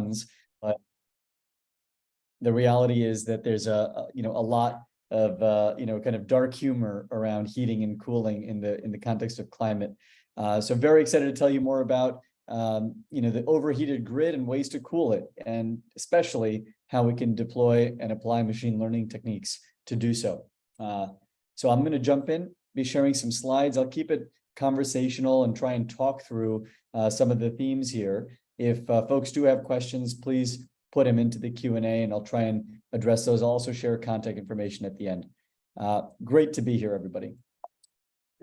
ones, but the reality is that there's a lot of kind of dark humor around heating and cooling in the context of climate. So I'm very excited to tell you more about the overheated grid and ways to cool it, and especially how we can deploy and apply machine learning techniques to do so. So I'm going to jump in, be sharing some slides. I'll keep it conversational and try and talk through some of the themes here. If folks do have questions, please put them into the Q&A and I'll try and address those. I'll also share contact information at the end. Great to be here, everybody.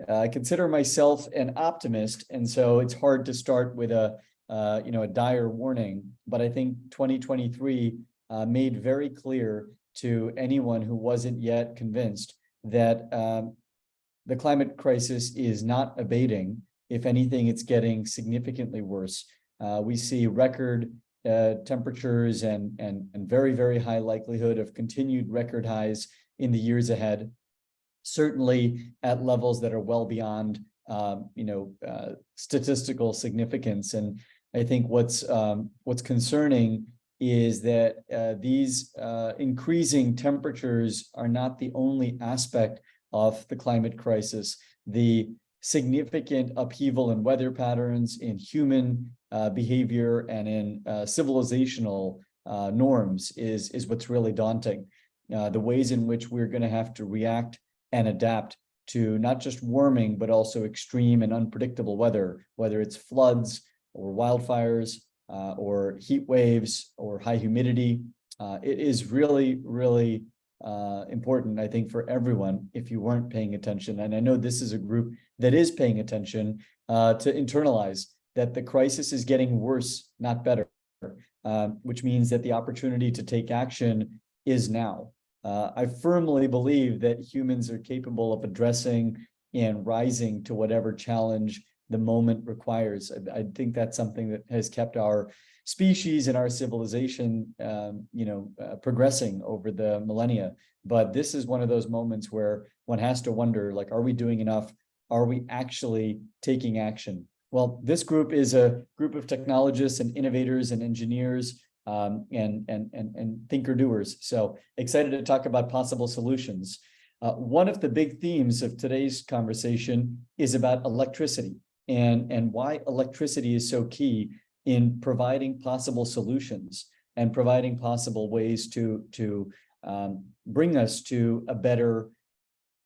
I consider myself an optimist, and so it's hard to start with a dire warning, but I think 2023 made very clear to anyone who wasn't yet convinced that the climate crisis is not abating. If anything, it's getting significantly worse. We see record temperatures and very, very high likelihood of continued record highs in the years ahead, certainly at levels that are well beyond statistical significance. And I think what's concerning is that these increasing temperatures are not the only aspect of the climate crisis. The significant upheaval in weather patterns, in human behavior, and in civilizational norms is what's really daunting. The ways in which we're going to have to react and adapt to not just warming, but also extreme and unpredictable weather, whether it's floods or wildfires or heat waves or high humidity. It is really, really important, I think, for everyone if you weren't paying attention. And I know this is a group that is paying attention to internalize that the crisis is getting worse, not better, which means that the opportunity to take action is now. I firmly believe that humans are capable of addressing and rising to whatever challenge the moment requires. I think that's something that has kept our species and our civilization, progressing over the millennia. But this is one of those moments where one has to wonder, like, are we doing enough? Are we actually taking action? Well, this group is a group of technologists and innovators and engineers and thinker-doers. So excited to talk about possible solutions. One of the big themes of today's conversation is about electricity and why electricity is so key in providing possible solutions and providing possible ways to bring us to a better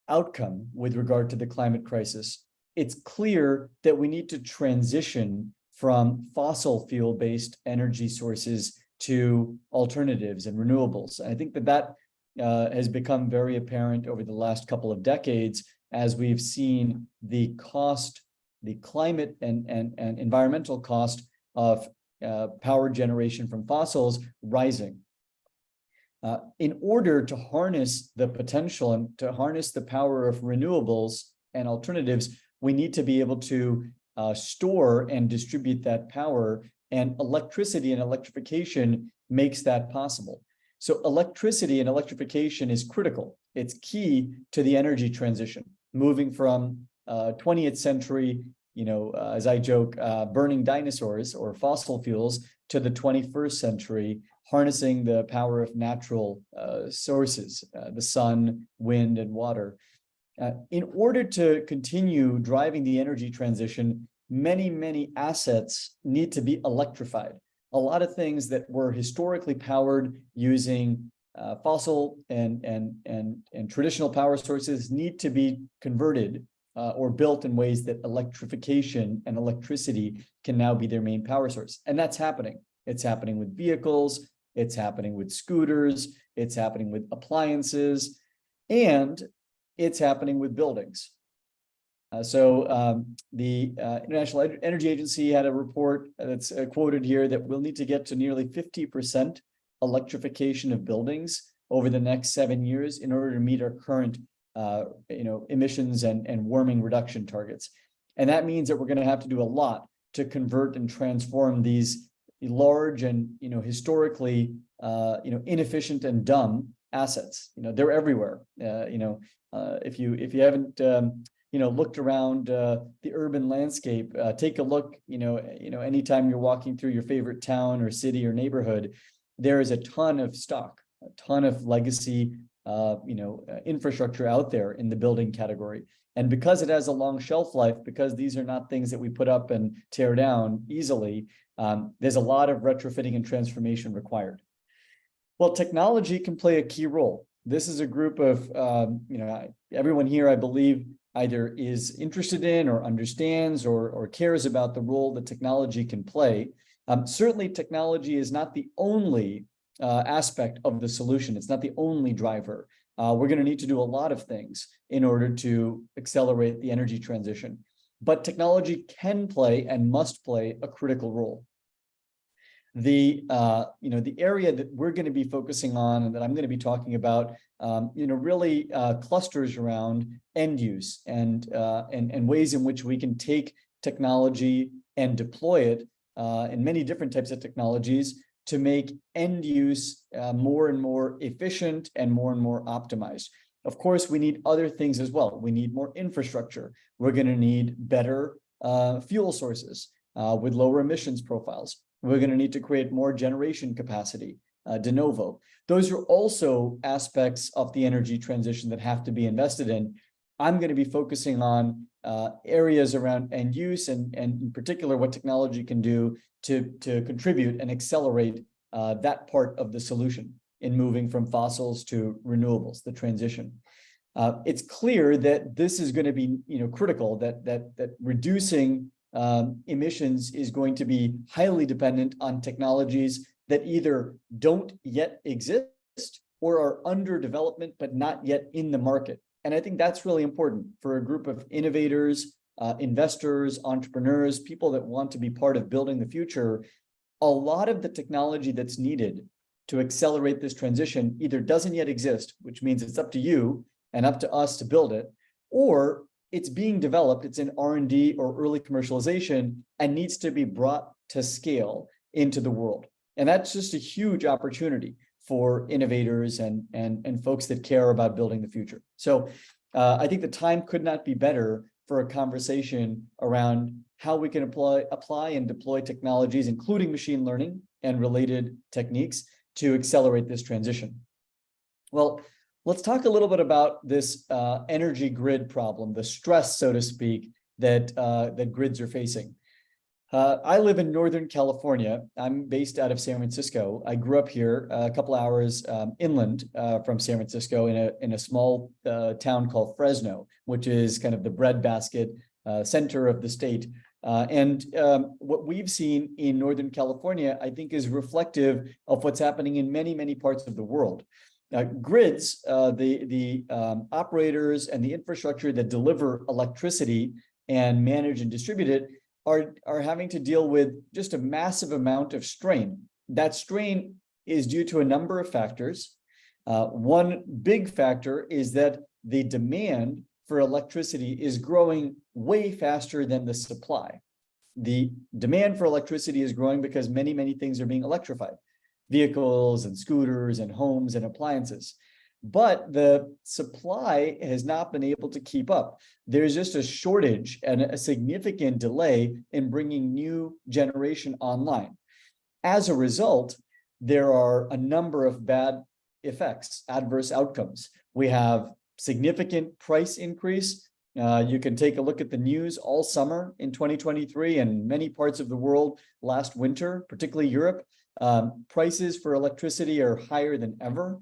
outcome with regard to the climate crisis. It's clear that we need to transition from fossil fuel-based energy sources to alternatives and renewables. I think that has become very apparent over the last couple of decades as we've seen the cost, the climate and environmental cost of power generation from fossils rising. In order to harness the potential and to harness the power of renewables and alternatives, we need to be able to store and distribute that power, and electricity and electrification makes that possible. So electricity and electrification is critical. It's key to the energy transition, moving from 20th century, as I joke, burning dinosaurs or fossil fuels to the 21st century, harnessing the power of natural sources, the sun, wind, and water. In order to continue driving the energy transition, many assets need to be electrified. A lot of things that were historically powered using fossil and traditional power sources need to be converted or built in ways that electrification and electricity can now be their main power source. And that's happening. It's happening with vehicles, it's happening with scooters, it's happening with appliances, and it's happening with buildings. The International Energy Agency had a report that's quoted here that we'll need to get to nearly 50% electrification of buildings over the next 7 years in order to meet our current emissions and warming reduction targets. And that means that we're going to have to do a lot to convert and transform these large and historically inefficient and dumb assets. They're everywhere. If you haven't looked around the urban landscape, take a look, anytime you're walking through your favorite town or city or neighborhood, there is a ton of stock, a ton of legacy, infrastructure out there in the building category. And because it has a long shelf life, because these are not things that we put up and tear down easily, there's a lot of retrofitting and transformation required. Well, technology can play a key role. This is a group of, everyone here, I believe, either is interested in or understands or cares about the role that technology can play. Certainly, technology is not the only aspect of the solution. It's not the only driver. We're going to need to do a lot of things in order to accelerate the energy transition. But technology can play and must play a critical role. The area that we're going to be focusing on and that I'm going to be talking about, really clusters around end use and ways in which we can take technology and deploy it in many different types of technologies to make end use more and more efficient and more optimized. Of course, we need other things as well. We need more infrastructure. We're going to need better fuel sources with lower emissions profiles. We're going to need to create more generation capacity, de novo. Those are also aspects of the energy transition that have to be invested in. I'm going to be focusing on areas around end use and in particular what technology can do to contribute and accelerate that part of the solution in moving from fossils to renewables, the transition. It's clear that this is going to be critical, that reducing emissions is going to be highly dependent on technologies that either don't yet exist or are under development but not yet in the market. And I think that's really important for a group of innovators, investors, entrepreneurs, people that want to be part of building the future. A lot of the technology that's needed to accelerate this transition either doesn't yet exist, which means it's up to you and up to us to build it, or it's being developed, it's in R&D or early commercialization and needs to be brought to scale into the world. And that's just a huge opportunity for innovators and folks that care about building the future. So I think the time could not be better for a conversation around how we can apply and deploy technologies, including machine learning and related techniques, to accelerate this transition. Well, let's talk a little bit about this energy grid problem, the stress, so to speak, that grids are facing. I live in Northern California. I'm based out of San Francisco. I grew up here a couple hours inland from San Francisco in a small town called Fresno, which is kind of the breadbasket center of the state. And what we've seen in Northern California, I think, is reflective of what's happening in many parts of the world. Grids, the operators and the infrastructure that deliver electricity and manage and distribute it are having to deal with just a massive amount of strain. That strain is due to a number of factors. One big factor is that the demand for electricity is growing way faster than the supply. The demand for electricity is growing because many things are being electrified. Vehicles and scooters and homes and appliances. But the supply has not been able to keep up. There's just a shortage and a significant delay in bringing new generation online. As a result, there are a number of bad effects, adverse outcomes. We have significant price increase. You can take a look at the news all summer in 2023 and many parts of the world last winter, particularly Europe. Prices for electricity are higher than ever,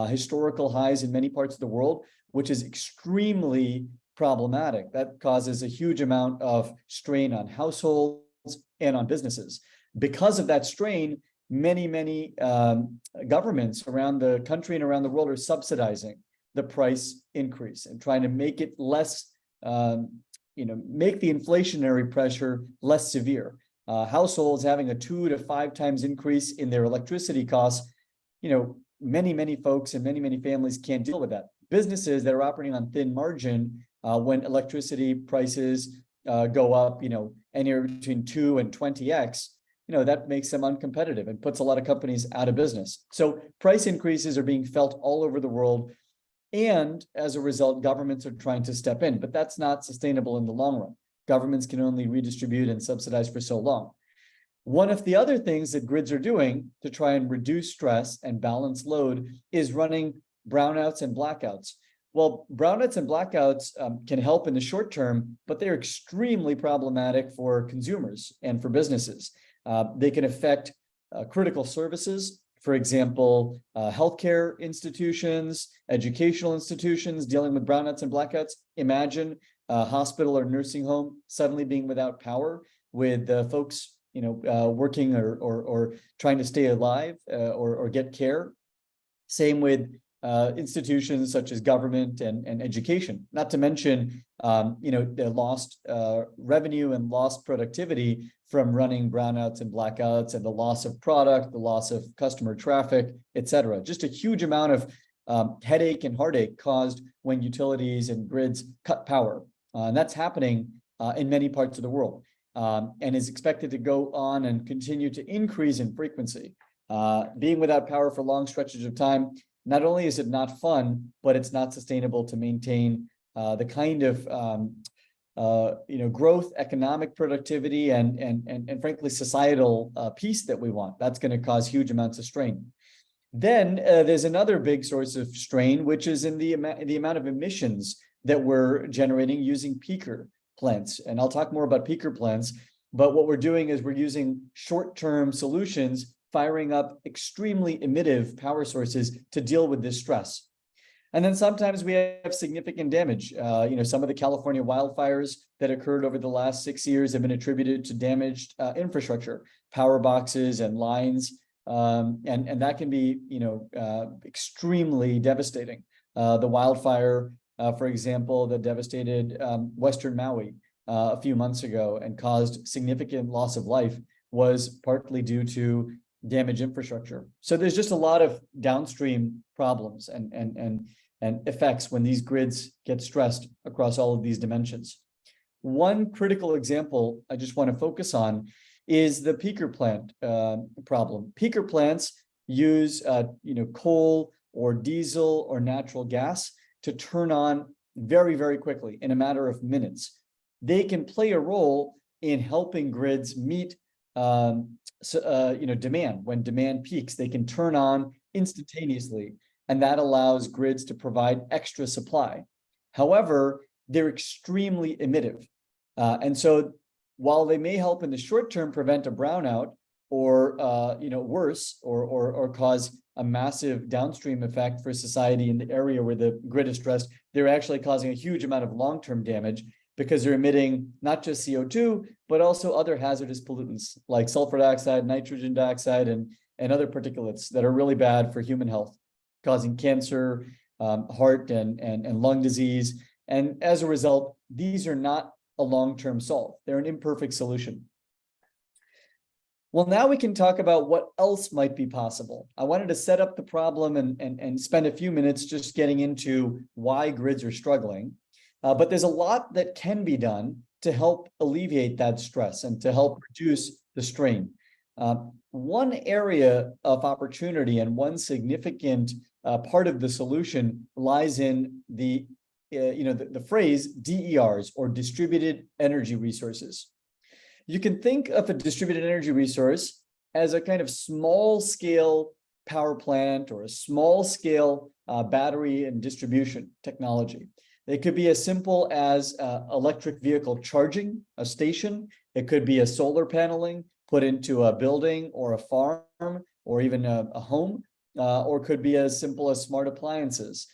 historical highs in many parts of the world, which is extremely problematic. That causes a huge amount of strain on households and on businesses. Because of that strain, many governments around the country and around the world are subsidizing the price increase and trying to make it less, make the inflationary pressure less severe. Households having a 2 to 5 times increase in their electricity costs, many folks and many families can't deal with that. Businesses that are operating on thin margin when electricity prices go up, anywhere between 2 and 20x, that makes them uncompetitive and puts a lot of companies out of business. So price increases are being felt all over the world. And as a result, governments are trying to step in, but that's not sustainable in the long run. Governments can only redistribute and subsidize for so long. One of the other things that grids are doing to try and reduce stress and balance load is running brownouts and blackouts. Well, brownouts and blackouts can help in the short term, but they're extremely problematic for consumers and for businesses. They can affect critical services. For example, healthcare institutions, educational institutions dealing with brownouts and blackouts. Imagine a hospital or nursing home suddenly being without power, with folks, working or trying to stay alive or get care. Same with institutions such as government and education. Not to mention, the lost revenue and lost productivity from running brownouts and blackouts, and the loss of product, the loss of customer traffic, et cetera. Just a huge amount of headache and heartache caused when utilities and grids cut power. And that's happening in many parts of the world, and is expected to go on and continue to increase in frequency. Being without power for long stretches of time, not only is it not fun, but it's not sustainable to maintain the kind of growth, economic productivity, and frankly societal peace that we want. That's going to cause huge amounts of strain. Then there's another big source of strain, which is in the amount of emissions that we're generating using peaker plants. And I'll talk more about peaker plants, but what we're doing is we're using short-term solutions, firing up extremely emittive power sources to deal with this stress. And then sometimes we have significant damage. Some of the California wildfires that occurred over the last 6 years have been attributed to damaged infrastructure, power boxes and lines, and that can be, extremely devastating. The wildfire, for example, that devastated Western Maui a few months ago and caused significant loss of life was partly due to damaged infrastructure. So there's just a lot of downstream problems and effects when these grids get stressed across all of these dimensions. One critical example I just want to focus on is the peaker plant problem. Peaker plants use coal or diesel or natural gas to turn on very, very quickly in a matter of minutes. They can play a role in helping grids meet demand. When demand peaks, they can turn on instantaneously, and that allows grids to provide extra supply. However, they're extremely emittive. And so while they may help in the short term prevent a brownout or worse or cause a massive downstream effect for society in the area where the grid is stressed, they're actually causing a huge amount of long-term damage because they're emitting not just CO2, but also other hazardous pollutants like sulfur dioxide, nitrogen dioxide, and other particulates that are really bad for human health, causing cancer, heart and lung disease. And as a result, these are not a long-term solve. They're an imperfect solution. Well, now we can talk about what else might be possible. I wanted to set up the problem and spend a few minutes just getting into why grids are struggling. But there's a lot that can be done to help alleviate that stress and to help reduce the strain. One area of opportunity and one significant part of the solution lies in the phrase DERs, or distributed energy resources. You can think of a distributed energy resource as a kind of small scale power plant or a small scale battery and distribution technology. It could be as simple as electric vehicle charging, a station. It could be a solar paneling put into a building or a farm or even a home, or could be as simple as smart appliances,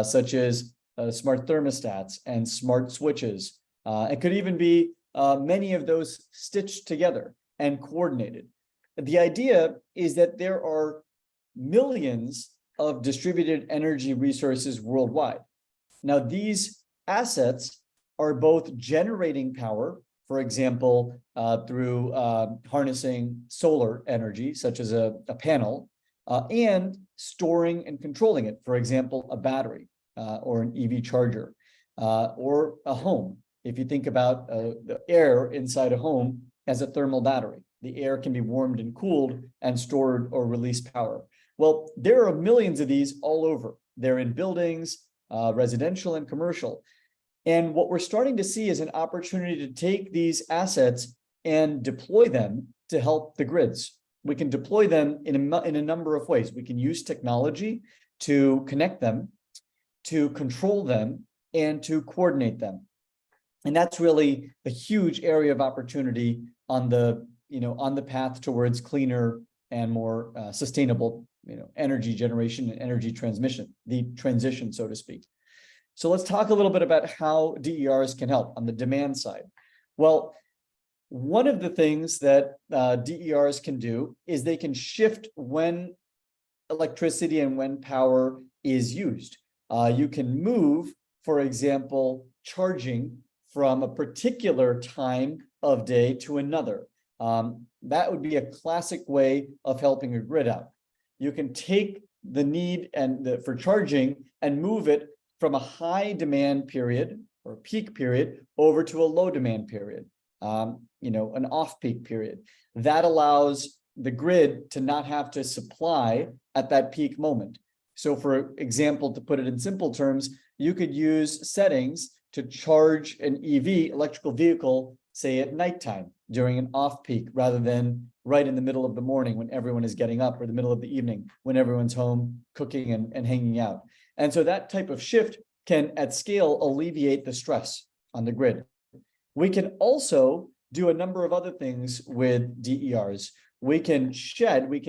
such as smart thermostats and smart switches. It could even be many of those stitched together and coordinated. The idea is that there are millions of distributed energy resources worldwide. Now, these assets are both generating power, for example, through harnessing solar energy, such as a panel, and storing and controlling it, for example, a battery or an EV charger, or a home. If you think about the air inside a home as a thermal battery, the air can be warmed and cooled and stored or release power. Well, there are millions of these all over. They're in buildings, residential and commercial. And what we're starting to see is an opportunity to take these assets and deploy them to help the grids. We can deploy them in a number of ways. We can use technology to connect them, to control them, and to coordinate them. And that's really a huge area of opportunity on the path towards cleaner and more sustainable energy generation and energy transmission, the transition, so to speak. So let's talk a little bit about how DERs can help on the demand side. Well, one of the things that DERs can do is they can shift when electricity and when power is used. You can move, for example, charging from a particular time of day to another. That would be a classic way of helping a grid out. You can take the need for charging and move it from a high demand period or peak period over to a low demand period, an off-peak period. That allows the grid to not have to supply at that peak moment. So for example, to put it in simple terms, you could use settings to charge an EV, electrical vehicle, say at nighttime during an off-peak rather than right in the middle of the morning when everyone is getting up, or the middle of the evening when everyone's home cooking and hanging out. And so that type of shift can at scale alleviate the stress on the grid. We can also do a number of other things with DERs. We can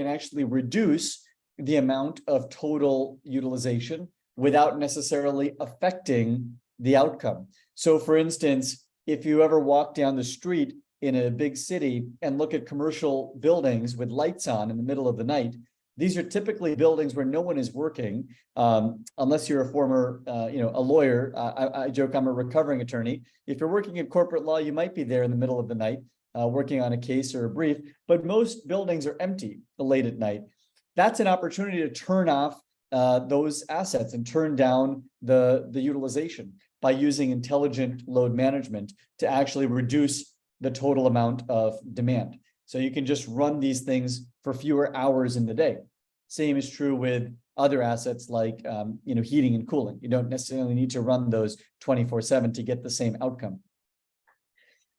actually reduce the amount of total utilization without necessarily affecting the outcome. So for instance, if you ever walk down the street in a big city and look at commercial buildings with lights on in the middle of the night, these are typically buildings where no one is working, unless you're a former, a lawyer. I joke I'm a recovering attorney. If you're working in corporate law, you might be there in the middle of the night, working on a case or a brief, but most buildings are empty late at night. That's an opportunity to turn off those assets and turn down the utilization by using intelligent load management to actually reduce the total amount of demand. So you can just run these things for fewer hours in the day. Same is true with other assets like heating and cooling. You don't necessarily need to run those 24/7 to get the same outcome.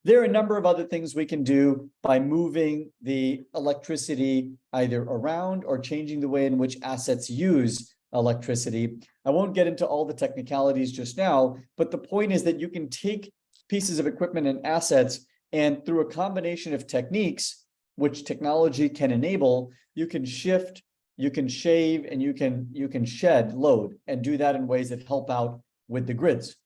There are a number of other things we can do by moving the electricity either around or changing the way in which assets use electricity. I won't get into all the technicalities just now, but the point is that you can take pieces of equipment and assets, and through a combination of techniques, which technology can enable, you can shift, you can shave, and you can shed load, and do that in ways that help out with the grids.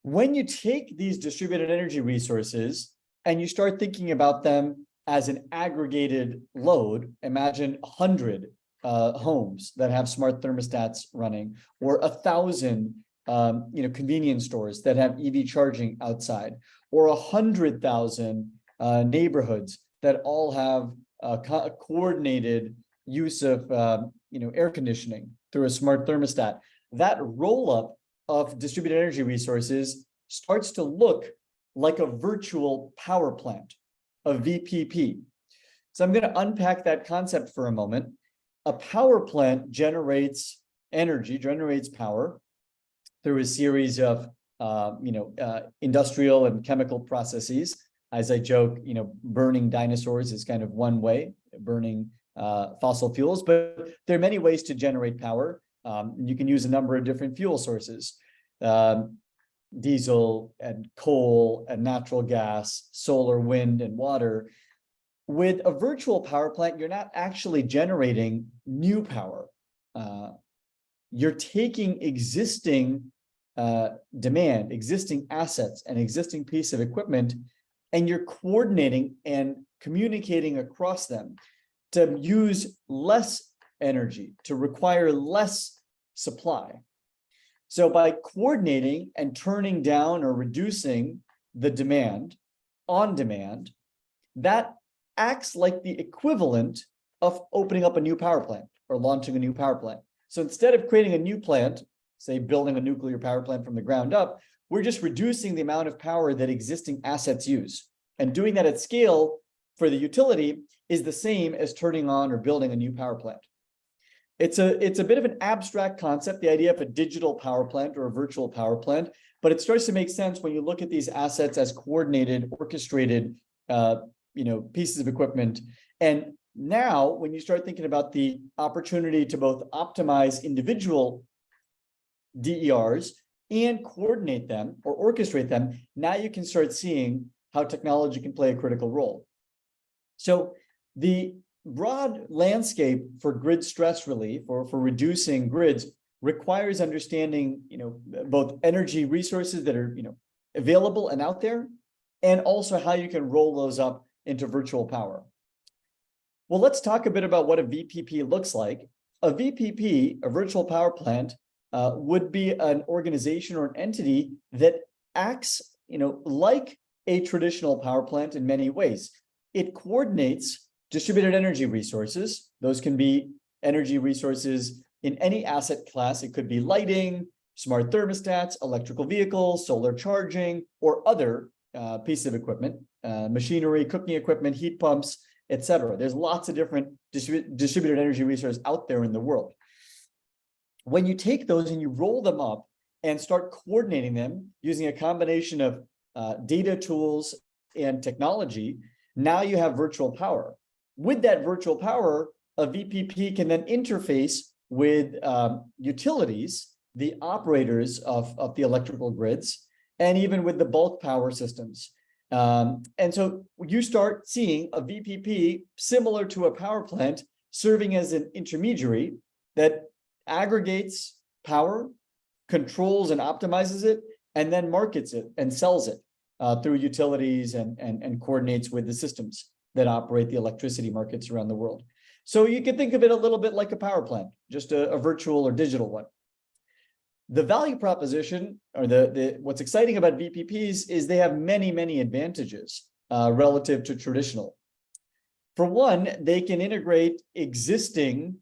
When you take these distributed energy resources and you start thinking about them as an aggregated load, imagine 100 homes that have smart thermostats running, or 1,000 convenience stores that have EV charging outside, or 100,000 neighborhoods that all have a coordinated use of air conditioning through a smart thermostat. That roll up of distributed energy resources starts to look like a virtual power plant, a VPP. So I'm going to unpack that concept for a moment. A power plant generates energy, generates power through a series of industrial and chemical processes. As I joke, burning dinosaurs is kind of one way, burning fossil fuels, but there are many ways to generate power. You can use a number of different fuel sources, diesel and coal and natural gas, solar, wind, and water. With a virtual power plant, you're not actually generating new power. You're taking existing demand, existing assets, and existing piece of equipment, and you're coordinating and communicating across them to use less energy, to require less supply. So by coordinating and turning down or reducing the demand on demand, that acts like the equivalent of opening up a new power plant or launching a new power plant. So instead of creating a new plant, say building a nuclear power plant from the ground up, we're just reducing the amount of power that existing assets use. And doing that at scale for the utility is the same as turning on or building a new power plant. It's a bit of an abstract concept, the idea of a digital power plant or a virtual power plant, but it starts to make sense when you look at these assets as coordinated, orchestrated, pieces of equipment. And now, when you start thinking about the opportunity to both optimize individual DERs and coordinate them or orchestrate them, now you can start seeing how technology can play a critical role. So the broad landscape for grid stress relief or for reducing grids requires understanding, both energy resources that are, available and out there, and also how you can roll those up into virtual power. Well, let's talk a bit about what a VPP looks like. A VPP, a virtual power plant, would be an organization or an entity that acts, like a traditional power plant in many ways. It coordinates distributed energy resources. Those can be energy resources in any asset class. It could be lighting, smart thermostats, electrical vehicles, solar charging, or other pieces of equipment, machinery, cooking equipment, heat pumps, etc. There's lots of different distributed energy resources out there in the world. When you take those and you roll them up and start coordinating them using a combination of data tools and technology, now you have virtual power. With that virtual power, a VPP can then interface with utilities, the operators of the electrical grids, and even with the bulk power systems. And so you start seeing a VPP similar to a power plant serving as an intermediary that aggregates power, controls and optimizes it, and then markets it and sells it through utilities and coordinates with the systems that operate the electricity markets around the world. So you can think of it a little bit like a power plant, just a virtual or digital one. The value proposition, or what's exciting about VPPs, is they have many, many advantages relative to traditional. For one, they can integrate existing,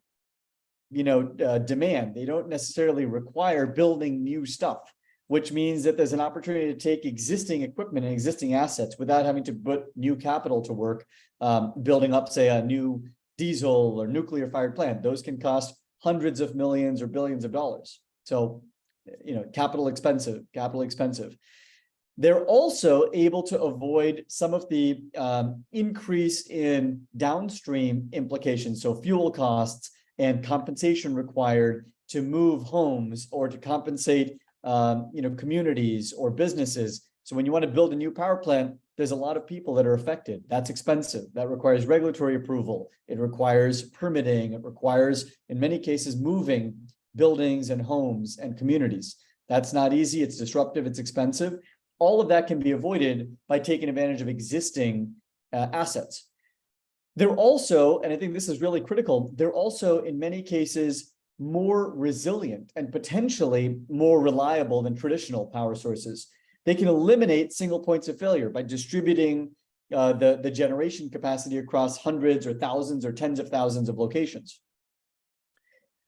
demand. They don't necessarily require building new stuff, which means that there's an opportunity to take existing equipment and existing assets without having to put new capital to work, building up, say, a new diesel or nuclear fired plant. Those can cost hundreds of millions or billions of dollars. So, capital expensive. They're also able to avoid some of the increase in downstream implications, so fuel costs and compensation required to move homes or to compensate communities or businesses. So when you want to build a new power plant, there's a lot of people that are affected. That's expensive. That requires regulatory approval. It requires permitting. It requires, in many cases, moving buildings and homes and communities. That's not easy. It's disruptive. It's expensive. All of that can be avoided by taking advantage of existing assets. They're also, and I think this is really critical, they're also in many cases more resilient and potentially more reliable than traditional power sources. They can eliminate single points of failure by distributing the generation capacity across hundreds or thousands or tens of thousands of locations.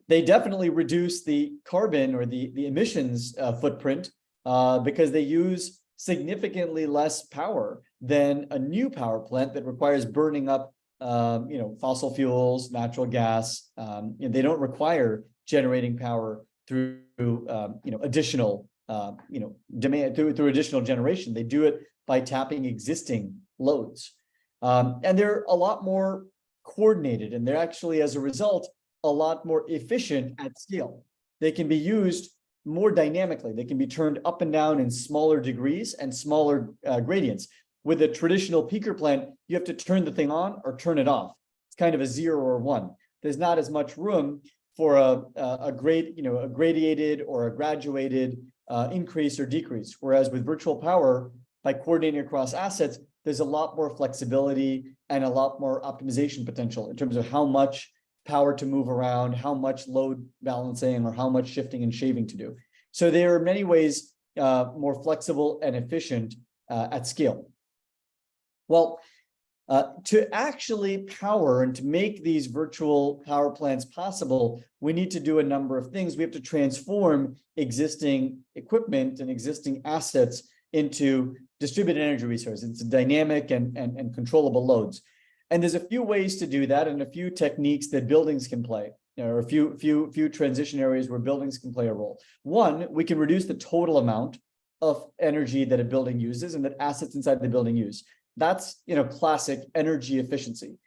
They definitely reduce the carbon or the emissions footprint because they use significantly less power than a new power plant that requires burning up fossil fuels, natural gas. They don't require generating power through additional demand through additional generation. They do it by tapping existing loads, and they're a lot more coordinated, and they're actually, as a result, a lot more efficient at scale. They can be used more dynamically. They can be turned up and down in smaller degrees and smaller gradients. With a traditional peaker plant, you have to turn the thing on or turn it off. It's kind of a 0 or 1. There's not as much room for a gradiated or a graduated increase or decrease. Whereas with virtual power, by coordinating across assets, there's a lot more flexibility and a lot more optimization potential in terms of how much power to move around, how much load balancing, or how much shifting and shaving to do. So they are in many ways more flexible and efficient at scale. Well, to actually power and to make these virtual power plants possible, we need to do a number of things. We have to transform existing equipment and existing assets into distributed energy resources, into dynamic and controllable loads. And there's a few ways to do that and a few techniques that buildings can play. or a few transition areas where buildings can play a role. One, we can reduce the total amount of energy that a building uses and that assets inside the building use. That's, classic energy efficiency.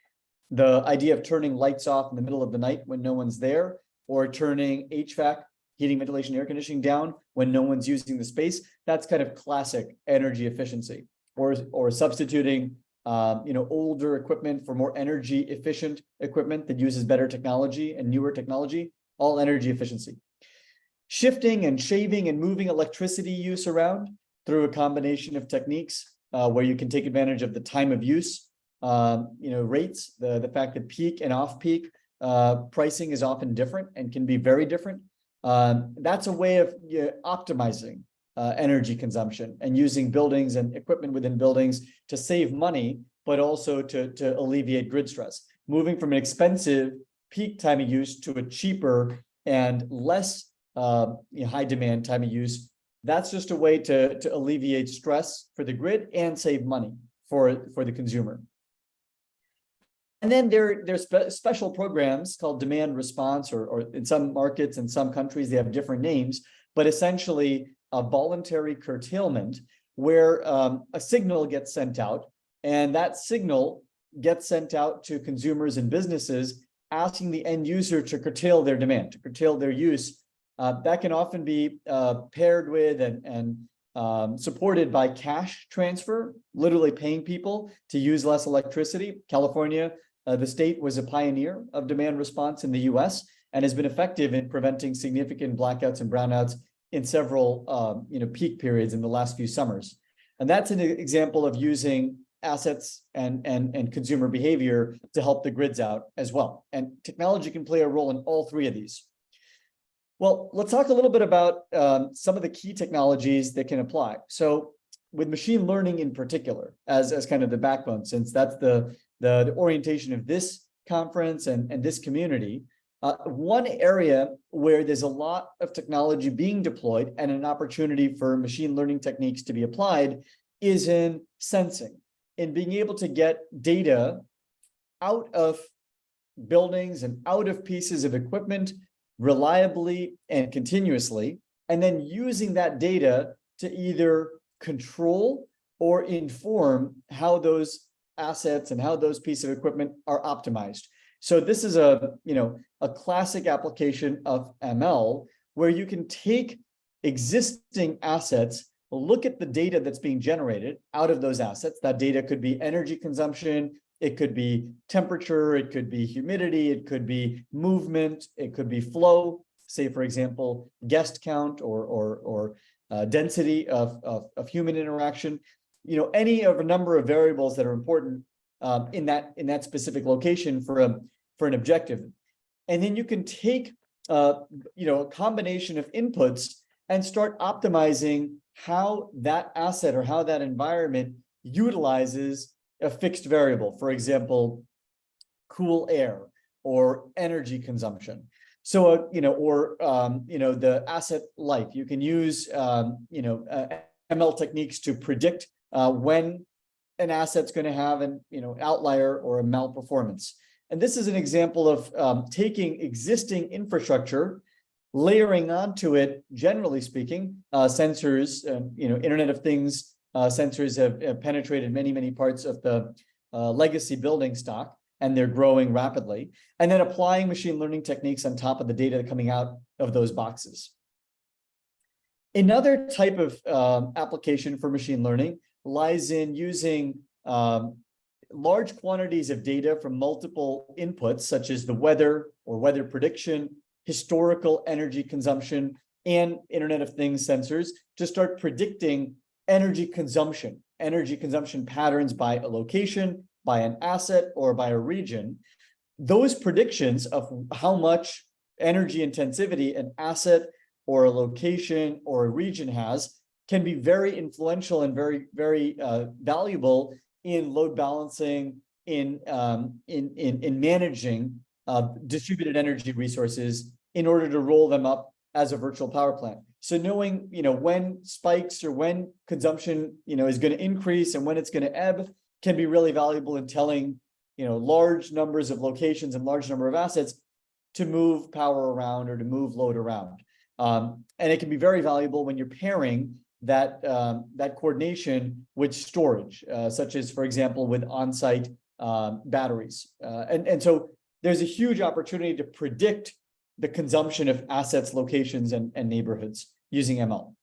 The idea of turning lights off in the middle of the night when no one's there, or turning HVAC, heating, ventilation, air conditioning down when no one's using the space. That's kind of classic energy efficiency. Or substituting, older equipment for more energy efficient equipment that uses better technology and newer technology, all energy efficiency. Shifting and shaving and moving electricity use around through a combination of techniques where you can take advantage of the time of use, rates, the fact that peak and off-peak pricing is often different and can be very different. That's a way of optimizing energy consumption and using buildings and equipment within buildings to save money, but also to alleviate grid stress. Moving from an expensive peak time of use to a cheaper and less high demand time of use. That's just a way to alleviate stress for the grid and save money for the consumer. And then there's special programs called demand response, or in some markets and some countries, they have different names, but essentially a voluntary curtailment where a signal gets sent out, and that signal gets sent out to consumers and businesses asking the end user to curtail their demand, to curtail their use. That can often be paired with and supported by cash transfer, literally paying people to use less electricity. California, the state, was a pioneer of demand response in the US and has been effective in preventing significant blackouts and brownouts in several peak periods in the last few summers. And that's an example of using assets and consumer behavior to help the grids out as well. And technology can play a role in all three of these. Well, let's talk a little bit about some of the key technologies that can apply. So with machine learning in particular, as kind of the backbone, since that's the orientation of this conference and this community, one area where there's a lot of technology being deployed and an opportunity for machine learning techniques to be applied is in sensing, in being able to get data out of buildings and out of pieces of equipment reliably and continuously, and then using that data to either control or inform how those assets and how those pieces of equipment are optimized. So this is a classic application of ML where you can take existing assets, look at the data that's being generated out of those assets. That data could be energy consumption, it could be temperature, it could be humidity, it could be movement, it could be flow, say, for example, guest count or density of human interaction, any of a number of variables that are important in that specific location for an objective. And then you can take a combination of inputs and start optimizing how that asset or how that environment utilizes a fixed variable, for example, cool air or energy consumption. So, the asset life, you can use, ML techniques to predict when an asset's going to have an, outlier or a malperformance. And this is an example of taking existing infrastructure, layering onto it, generally speaking, sensors, Internet of Things. Sensors have penetrated many parts of the legacy building stock, and they're growing rapidly. And then applying machine learning techniques on top of the data coming out of those boxes. Another type of application for machine learning lies in using large quantities of data from multiple inputs, such as the weather or weather prediction, historical energy consumption, and Internet of Things sensors to start predicting energy consumption patterns by a location, by an asset, or by a region. Those predictions of how much energy intensivity an asset or a location or a region has can be very influential and very valuable in load balancing, in managing distributed energy resources in order to roll them up as a virtual power plant. So knowing, when spikes or when consumption, is going to increase and when it's going to ebb can be really valuable in telling, large numbers of locations and large number of assets to move power around or to move load around. And it can be very valuable when you're pairing that coordination with storage, such as, for example, with on-site batteries. And so there's a huge opportunity to predict the consumption of assets, locations, and neighborhoods using ML.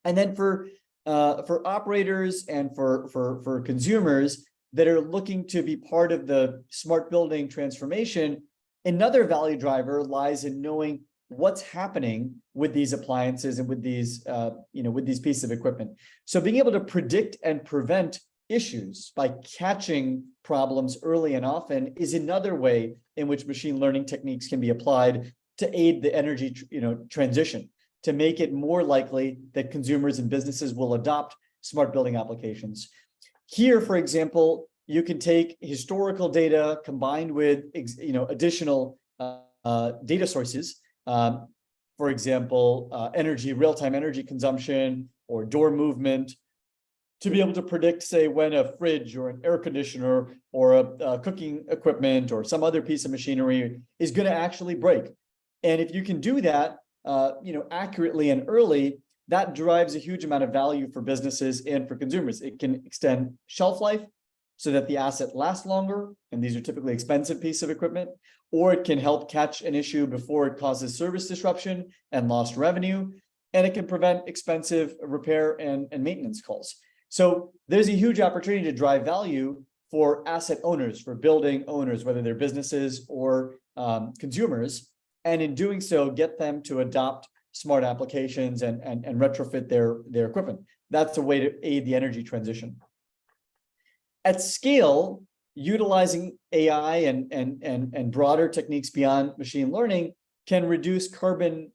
And then for operators and for consumers that are looking to be part of the smart building transformation, another value driver lies in knowing what's happening with these appliances and with these pieces of equipment. So being able to predict and prevent issues by catching problems early and often is another way in which machine learning techniques can be applied to aid the energy transition, to make it more likely that consumers and businesses will adopt smart building applications. Here, for example, you can take historical data combined with additional data sources. For example, real-time energy consumption or door movement, to be able to predict, say, when a fridge or an air conditioner or a cooking equipment or some other piece of machinery is going to actually break. And if you can do that, accurately and early, that drives a huge amount of value for businesses and for consumers. It can extend shelf life so that the asset lasts longer, and these are typically expensive pieces of equipment, or it can help catch an issue before it causes service disruption and lost revenue, and it can prevent expensive repair and maintenance calls. So there's a huge opportunity to drive value for asset owners, for building owners, whether they're businesses or consumers, and in doing so, get them to adopt smart applications and retrofit their equipment. That's a way to aid the energy transition. At scale, utilizing AI and broader techniques beyond machine learning can reduce carbon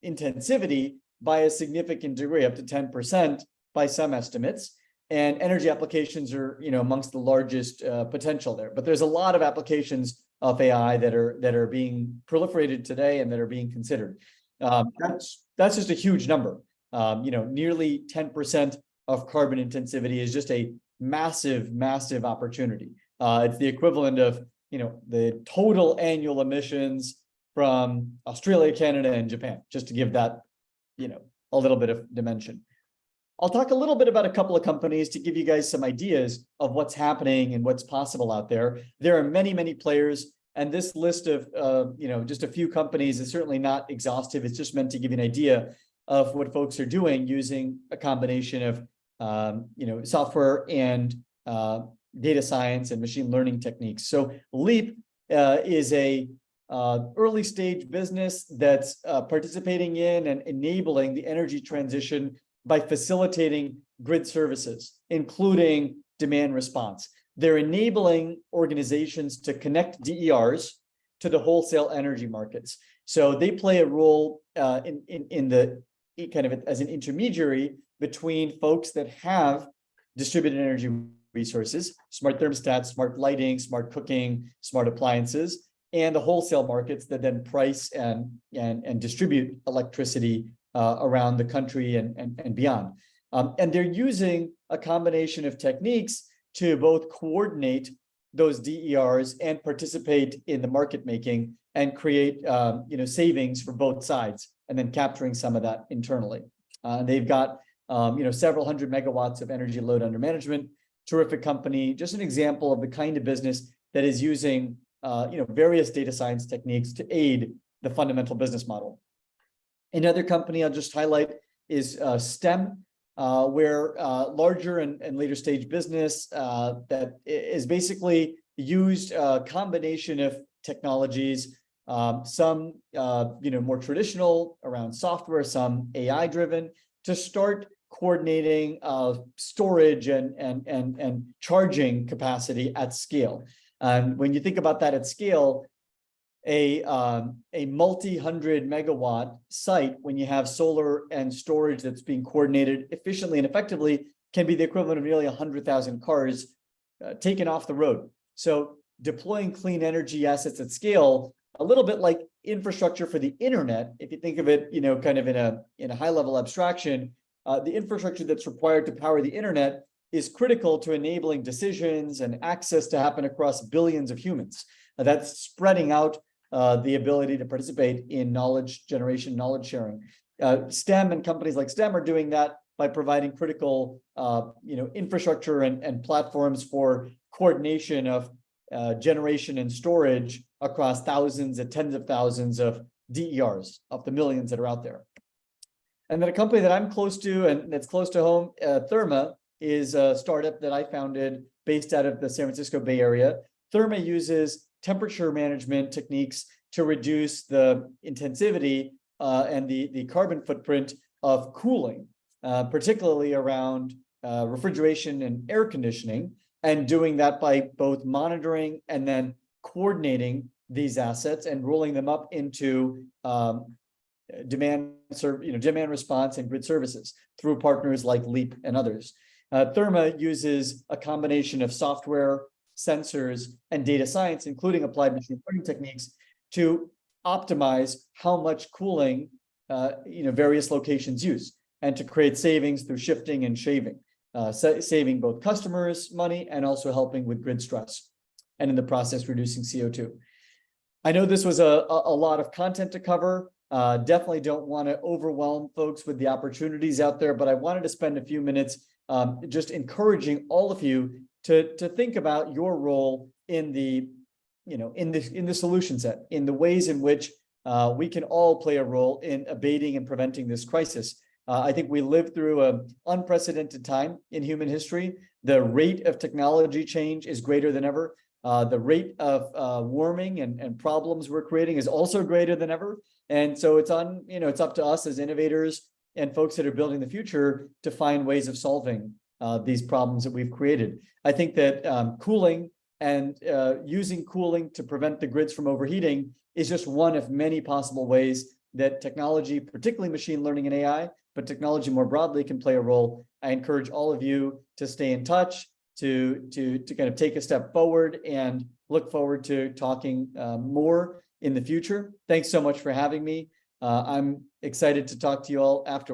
intensivity by a significant degree, up to 10% by some estimates. And energy applications are, amongst the largest potential there. But there's a lot of applications of AI that are being proliferated today and that are being considered. That's just a huge number. Nearly 10% of carbon intensivity is just a massive opportunity. It's the equivalent of the total annual emissions from Australia, Canada, and Japan, just to give that a little bit of dimension. I'll talk a little bit about a couple of companies to give you guys some ideas of what's happening and what's possible out there. There are many players, and this list of just a few companies is certainly not exhaustive. It's just meant to give you an idea of what folks are doing using a combination of software and data science and machine learning techniques. So Leap is a early stage business that's participating in and enabling the energy transition by facilitating grid services, including demand response. They're enabling organizations to connect DERs to the wholesale energy markets. So they play a role in the kind of as an intermediary between folks that have distributed energy resources, smart thermostats, smart lighting, smart cooking, smart appliances, and the wholesale markets that then price and distribute electricity around the country and beyond. And they're using a combination of techniques to both coordinate those DERs and participate in the market making and create savings for both sides, and then capturing some of that internally. They've got several hundred megawatts of energy load under management. Terrific company, just an example of the kind of business that is using various data science techniques to aid the fundamental business model. Another company I'll just highlight is STEM, where larger and later stage business that is basically used a combination of technologies, some more traditional around software, some AI driven, to start coordinating storage and charging capacity at scale. And when you think about that at scale, a multi-hundred megawatt site, when you have solar and storage that's being coordinated efficiently and effectively, can be the equivalent of nearly 100,000 cars taken off the road. So deploying clean energy assets at scale, a little bit like infrastructure for the internet, if you think of it, kind of in a high level abstraction, the infrastructure that's required to power the internet is critical to enabling decisions and access to happen across billions of humans. That's spreading out the ability to participate in knowledge generation, knowledge sharing. STEM and companies like STEM are doing that by providing critical infrastructure and platforms for coordination of generation and storage across thousands and tens of thousands of DERs of the millions that are out there. And then a company that I'm close to and that's close to home, Therma, is a startup that I founded based out of the San Francisco Bay Area. Therma uses temperature management techniques to reduce the intensivity and the carbon footprint of cooling, particularly around refrigeration and air conditioning, and doing that by both monitoring and then coordinating these assets and rolling them up into demand response and grid services through partners like Leap and others. Therma uses a combination of software, sensors, and data science, including applied machine learning techniques, to optimize how much cooling various locations use, and to create savings through shifting and shaving, saving both customers money and also helping with grid stress, and in the process reducing CO2. I know this was a lot of content to cover. Definitely don't want to overwhelm folks with the opportunities out there, but I wanted to spend a few minutes just encouraging all of you to think about your role in the solution set, in the ways in which we can all play a role in abating and preventing this crisis. I think we live through an unprecedented time in human history. The rate of technology change is greater than ever. The rate of warming and problems we're creating is also greater than ever. And so it's up to us as innovators and folks that are building the future to find ways of solving these problems that we've created. I think that cooling and using cooling to prevent the grids from overheating is just one of many possible ways that technology, particularly machine learning and AI, but technology more broadly, can play a role. I encourage all of you to stay in touch, to kind of take a step forward, and look forward to talking more in the future. Thanks so much for having me. I'm excited to talk to you all afterwards.